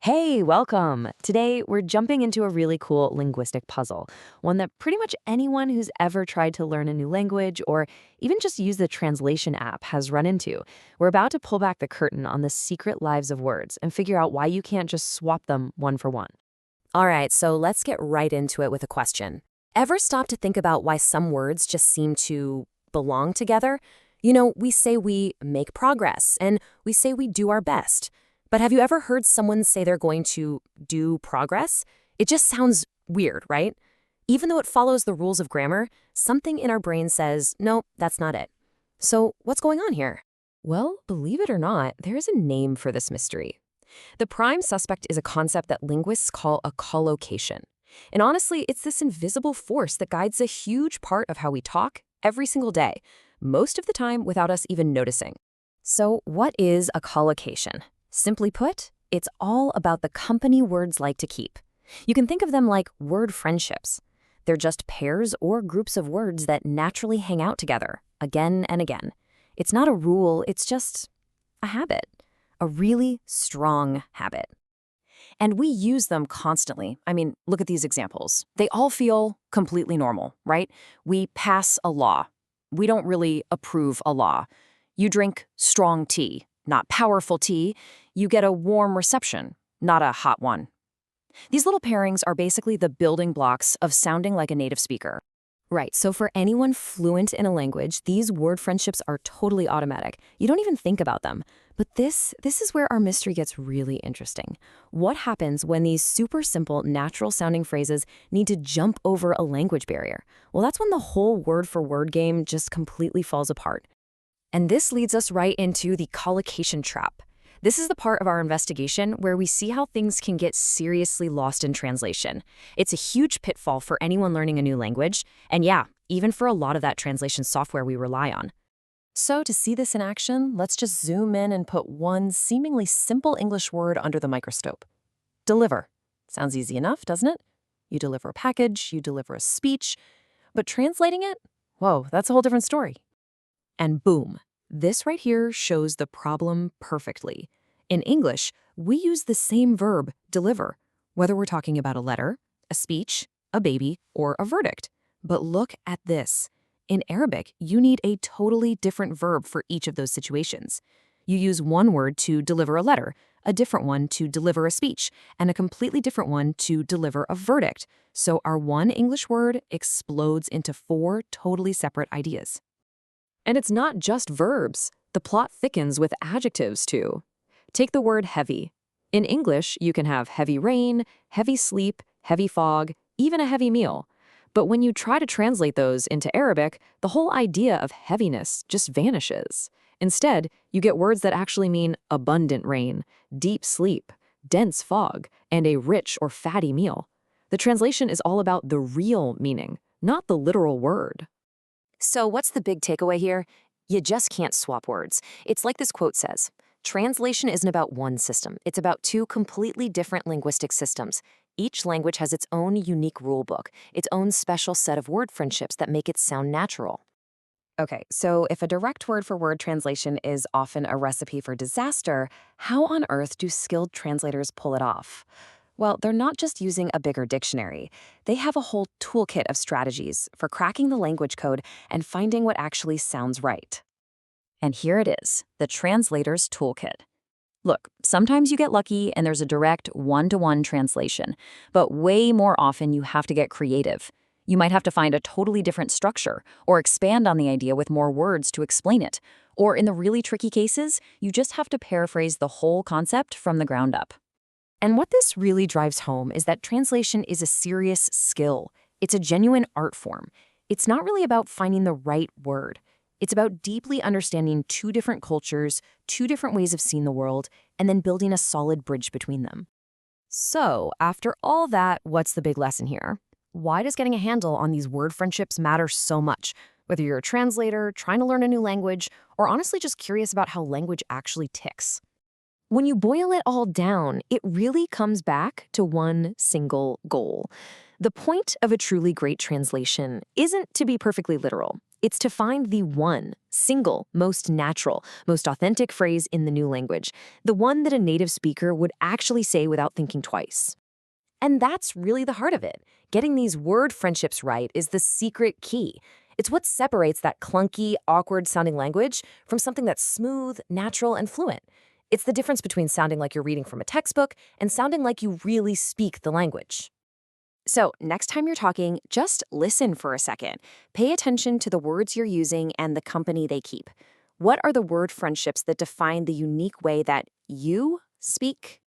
Hey, welcome! Today, we're jumping into a really cool linguistic puzzle, one that pretty much anyone who's ever tried to learn a new language or even just use the translation app has run into. We're about to pull back the curtain on the secret lives of words and figure out why you can't just swap them one for one. All right, so let's get right into it with a question. Ever stop to think about why some words just seem to belong together? We say we make progress and we say we do our best. But have you ever heard someone say they're going to do progress? It just sounds weird, right? Even though it follows the rules of grammar, something in our brain says, no, that's not it. So what's going on here? Well, believe it or not, there is a name for this mystery. The prime suspect is a concept that linguists call a collocation. And honestly, it's this invisible force that guides a huge part of how we talk every single day, most of the time without us even noticing. So what is a collocation? Simply put, it's all about the company words like to keep. You can think of them like word friendships. They're just pairs or groups of words that naturally hang out together, again and again. It's not a rule, it's just a habit, a really strong habit. And we use them constantly. I mean, look at these examples. They all feel completely normal, right? We pass a law. We don't really approve a law. You drink strong tea, not powerful tea. You get a warm reception, not a hot one. These little pairings are basically the building blocks of sounding like a native speaker. Right, so for anyone fluent in a language, these word friendships are totally automatic. You don't even think about them. But this is where our mystery gets really interesting. What happens when these super simple, natural-sounding phrases need to jump over a language barrier? Well, that's when the whole word-for-word game just completely falls apart. And this leads us right into the collocation trap. This is the part of our investigation where we see how things can get seriously lost in translation. It's a huge pitfall for anyone learning a new language, and yeah, even for a lot of that translation software we rely on. So to see this in action, let's just zoom in and put one seemingly simple English word under the microscope. Deliver. Sounds easy enough, doesn't it? You deliver a package, you deliver a speech, but translating it? Whoa, that's a whole different story. And boom, this right here shows the problem perfectly. In English, we use the same verb, deliver, whether we're talking about a letter, a speech, a baby, or a verdict. But look at this. In Arabic, you need a totally different verb for each of those situations. You use one word to deliver a letter, a different one to deliver a speech, and a completely different one to deliver a verdict. So our one English word explodes into four totally separate ideas. And it's not just verbs. The plot thickens with adjectives, too. Take the word heavy. In English, you can have heavy rain, heavy sleep, heavy fog, even a heavy meal. But when you try to translate those into Arabic, the whole idea of heaviness just vanishes. Instead, you get words that actually mean abundant rain, deep sleep, dense fog, and a rich or fatty meal. The translation is all about the real meaning, not the literal word. So what's the big takeaway here? You just can't swap words. It's like this quote says, translation isn't about one system. It's about two completely different linguistic systems. Each language has its own unique rule book, its own special set of word friendships that make it sound natural. Okay, so if a direct word-for-word translation is often a recipe for disaster, how on earth do skilled translators pull it off? Well, they're not just using a bigger dictionary. They have a whole toolkit of strategies for cracking the language code and finding what actually sounds right. And here it is, the translator's toolkit. Look, sometimes you get lucky and there's a direct one-to-one translation, but way more often you have to get creative. You might have to find a totally different structure or expand on the idea with more words to explain it. Or in the really tricky cases, you just have to paraphrase the whole concept from the ground up. And what this really drives home is that translation is a serious skill. It's a genuine art form. It's not really about finding the right word. It's about deeply understanding two different cultures, two different ways of seeing the world, and then building a solid bridge between them. So, after all that, what's the big lesson here? Why does getting a handle on these word friendships matter so much? Whether you're a translator, trying to learn a new language, or honestly just curious about how language actually ticks. When you boil it all down, it really comes back to one single goal. The point of a truly great translation isn't to be perfectly literal. It's to find the one, single, most natural, most authentic phrase in the new language, the one that a native speaker would actually say without thinking twice. And that's really the heart of it. Getting these word friendships right is the secret key. It's what separates that clunky, awkward-sounding language from something that's smooth, natural, and fluent. It's the difference between sounding like you're reading from a textbook and sounding like you really speak the language. So, next time you're talking, just listen for a second. Pay attention to the words you're using and the company they keep. What are the word friendships that define the unique way that you speak?